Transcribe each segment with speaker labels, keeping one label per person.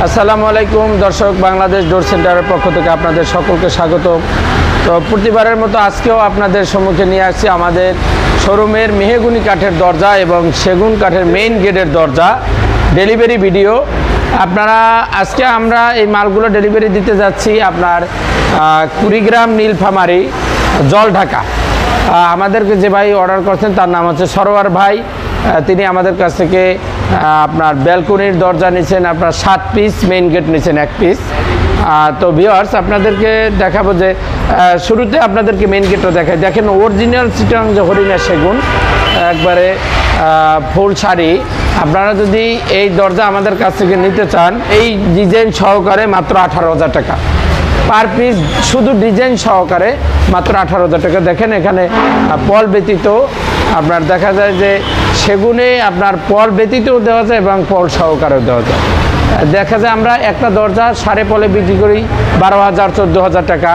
Speaker 1: আসসালামু আলাইকুম দর্শক, বাংলাদেশ ডোর সেন্টারের পক্ষ থেকে আপনাদের সকলকে স্বাগত। তো প্রতিবারের মতো আজকেও আপনাদের সম্মুখে নিয়ে আসছি আমাদের শোরুমের মেহগুনি কাঠের দরজা এবং সেগুন কাঠের মেইন গেটের দরজা ডেলিভারি ভিডিও। আপনারা আজকে আমরা এই মালগুলো ডেলিভারি দিতে যাচ্ছি আপনার কুড়িগ্রাম নীলফামারী জলঢাকা। আমাদেরকে যে ভাই অর্ডার করছেন তার নাম হচ্ছে সরোয়ার ভাই। তিনি আমাদের কাছ থেকে আপনার ব্যালকনির দরজা নিয়েছেন, আপনার 7 পিস, মেইন গেট নিয়েছেন 1 পিস। তো ভিউয়ার্স আপনাদেরকে দেখাবো যে শুরুতে আপনাদেরকে মেইন গেটটা দেখাই। দেখেন অরিজিনাল চিটাং যে হরিণা সেগুন একবারে ফুল শাড়ি। আপনারা যদি এই দরজা আমাদের কাছ থেকে নিতে চান এই ডিজাইন সহকারে মাত্র 18,000 টাকা পার পিস, শুধু ডিজাইন সহকারে মাত্র 18,000 টাকা। দেখেন এখানে পল ব্যতীত আপনার দেখা যায় যে সেগুনে আপনার পল ব্যতীতও দেওয়া যায় এবং পল সহকারেও দেওয়া যায়। দেখা যায় আমরা একটা দরজা সাড়ে পলে বিক্রি করি 12,000 14,000 টাকা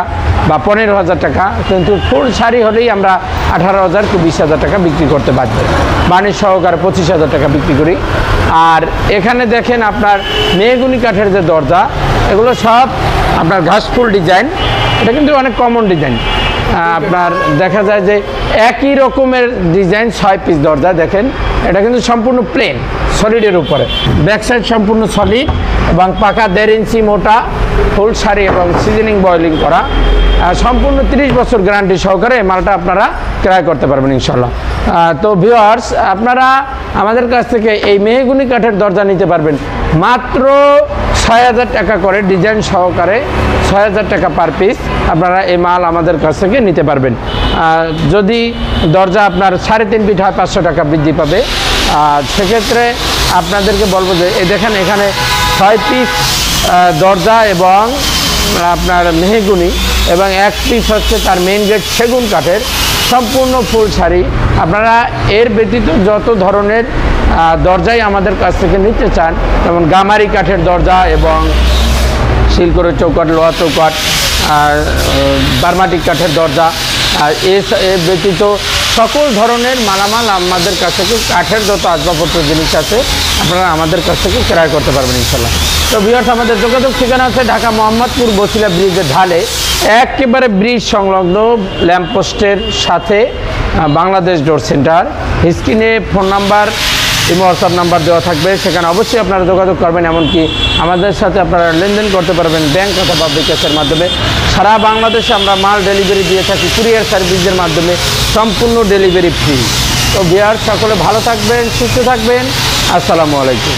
Speaker 1: বা 15,000 টাকা, কিন্তু ফুল শাড়ি হলেই আমরা 18,000 কি 20,000 টাকা বিক্রি করতে বাধ্য। বাণিজ্য সহকারে 25,000 টাকা বিক্রি করি। আর এখানে দেখেন আপনার মেহগুনি কাঠের যে দরজা, এগুলো সব আপনার ঘাসফুল ডিজাইন। এটা কিন্তু অনেক কমন ডিজাইন। আপনার দেখা যায় যে একই রকমের ডিজাইন 6 পিস দরজা। দেখেন এটা কিন্তু সম্পূর্ণ প্লেন সলিডের উপরে, ব্যাক সাইড সম্পূর্ণ সলিড এবং পাকা 1.5 ইঞ্চি মোটা ফুল শাড়ি এবং সিজনিং বয়েলিং করা, সম্পূর্ণ 30 বছর গ্যারান্টি সহকারে এই মালটা আপনারা ক্রয় করতে পারবেন ইনশাল্লাহ। তো ভিউয়ার্স আপনারা আমাদের কাছ থেকে এই মেহগুনি কাঠের দরজা নিতে পারবেন মাত্র 6,000 টাকা করে, ডিজাইন সহকারে 6,000 টাকা পার পিস। আপনারা এই মাল আমাদের কাছ থেকে নিতে পারবেন। যদি দরজা আপনার 3.5 ফিট হয় 500 টাকা বৃদ্ধি পাবে। সেক্ষেত্রে আপনাদেরকে বলবো যে এই দেখেন এখানে 6 পিস দরজা এবং আপনার মেহগুনি এবং 1 পিস হচ্ছে তার মেইন গেট সেগুন কাঠের সম্পূর্ণ ফুল শাড়ি। আপনারা এর ব্যতীত যত ধরনের দরজাই আমাদের কাছ থেকে নিতে চান, যেমন গামারি কাঠের দরজা এবং শিলকরের চৌকাঠ, লোহা চৌকাঠ, আর বার্মাটিক কাঠের দরজা, আর এর ব্যতীত সকল ধরনের মালামাল আমাদের কাছ থেকে কাঠের যত আসবাবপত্র জিনিস আছে আপনারা আমাদের কাছ থেকে ক্রয় করতে পারবেন ইনশাল্লাহ। তো ভিউয়ার্স আমাদের যোগাযোগ ঠিকানা আছে ঢাকা মোহাম্মদপুর বসিলা ব্রিজের ঢালে, একেবারে ব্রিজ সংলগ্ন ল্যাম্পপোস্টের সাথে বাংলাদেশ ডোর সেন্টার। স্ক্রিনে ফোন নাম্বার এবং হোয়াটসঅ্যাপ নাম্বার দেওয়া থাকবে, সেখানে অবশ্যই আপনারা যোগাযোগ করবেন। এমনকি আমাদের সাথে আপনারা লেনদেন করতে পারবেন ব্যাংক অথবা বিকাশের মাধ্যমে। সারা বাংলাদেশে আমরা মাল ডেলিভারি দিয়ে থাকি কুরিয়ার সার্ভিসের মাধ্যমে, সম্পূর্ণ ডেলিভারি ফ্রি। তো ভিউয়ার্স সকলে ভালো থাকবেন, সুস্থ থাকবেন। আসসালামু আলাইকুম।